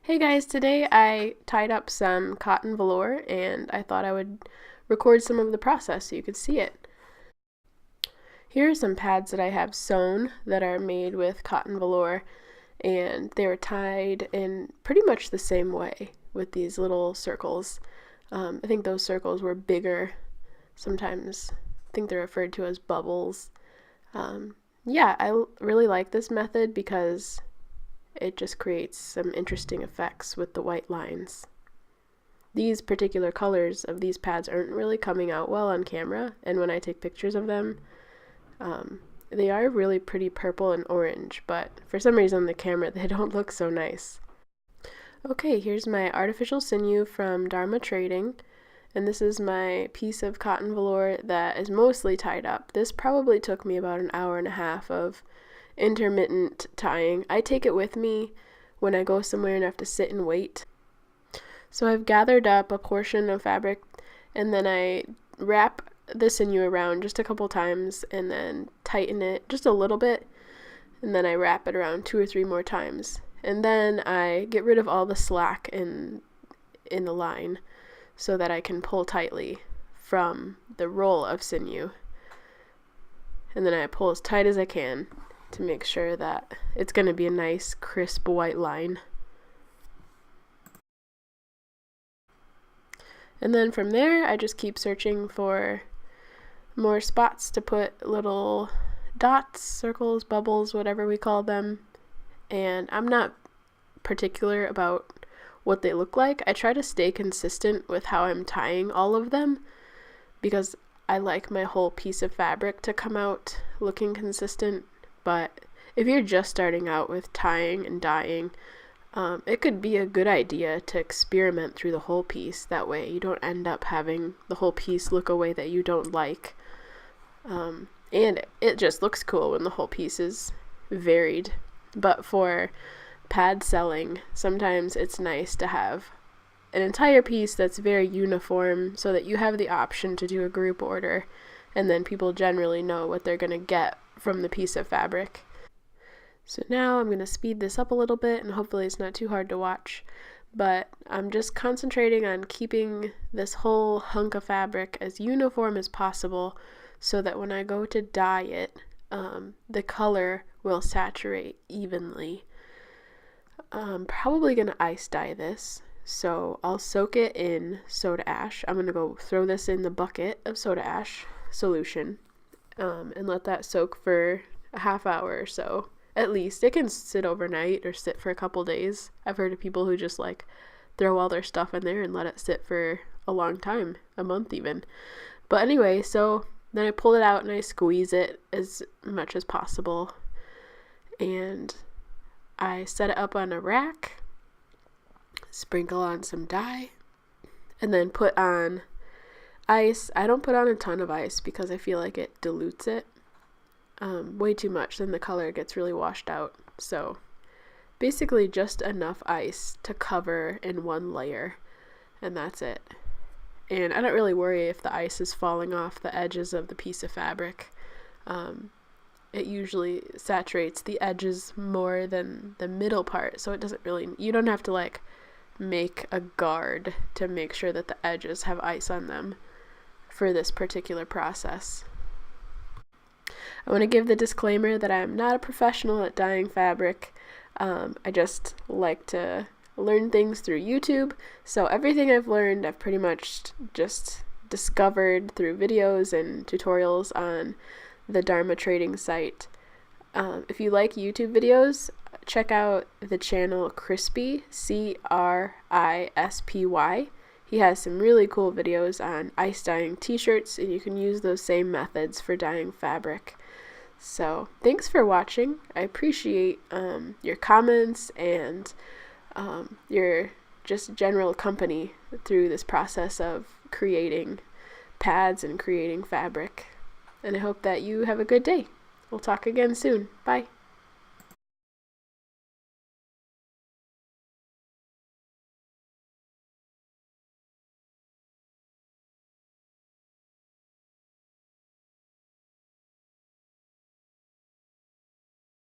Hey guys, today I tied up some cotton velour and I thought I would record some of the process so you could see it. Here are some pads that I have sewn that are made with cotton velour, and they were tied in pretty much the same way with these little circles. I think those circles were bigger. Sometimes I think they're referred to as bubbles. Yeah, I really like this method because it just creates some interesting effects with the white lines. These particular colors of these pads aren't really coming out well on camera, and when I take pictures of them, they are really pretty purple and orange, but for some reason on the camera they don't look so nice. Okay, here's my artificial sinew from Dharma Trading, and this is my piece of cotton velour that is mostly tied up. This probably took me about an hour and a half of intermittent tying. I take it with me when I go somewhere and have to sit and wait. So I've gathered up a portion of fabric and then I wrap the sinew around just a couple times and then tighten it just a little bit, and then I wrap it around 2 or 3 more times, and then I get rid of all the slack in the line so that I can pull tightly from the roll of sinew, and then I pull as tight as I can to make sure that it's going to be a nice crisp white line. And then from there I just keep searching for more spots to put little dots, circles, bubbles, whatever we call them, and I'm not particular about what they look like. I try to stay consistent with how I'm tying all of them because I like my whole piece of fabric to come out looking consistent. But if you're just starting out with tying and dyeing, it could be a good idea to experiment through the whole piece. That way you don't end up having the whole piece look a way that you don't like. And it just looks cool when the whole piece is varied. But for pad selling, sometimes it's nice to have an entire piece that's very uniform so that you have the option to do a group order, and then people generally know what they're going to get from the piece of fabric. So now I'm going to speed this up a little bit and hopefully it's not too hard to watch, but I'm just concentrating on keeping this whole hunk of fabric as uniform as possible so that when I go to dye it, the color will saturate evenly. I'm probably going to ice dye this, so I'll soak it in soda ash. I'm going to go throw this in the bucket of soda ash solution and let that soak for a half hour or so. At least it can sit overnight or sit for a couple days. I've heard of people who just like throw all their stuff in there and let it sit for a long time, a month even. But anyway, so then I pull it out and I squeeze it as much as possible, and I set it up on a rack, sprinkle on some dye, and then put on ice. I don't put on a ton of ice because I feel like it dilutes it way too much, then the color gets really washed out. So basically just enough ice to cover in one layer, and that's it. And I don't really worry if the ice is falling off the edges of the piece of fabric. It usually saturates the edges more than the middle part, so it doesn't really, you don't have to like make a guard to make sure that the edges have ice on them for this particular process. I want to give the disclaimer that I'm not a professional at dyeing fabric. I just like to learn things through YouTube, so everything I've learned I've pretty much just discovered through videos and tutorials on the Dharma Trading site. If you like YouTube videos, check out the channel Crispy, Crispy. He has some really cool videos on ice dyeing t-shirts, and you can use those same methods for dyeing fabric. So thanks for watching. I appreciate your comments and your just general company through this process of creating pads and creating fabric. And I hope that you have a good day. We'll talk again soon. Bye.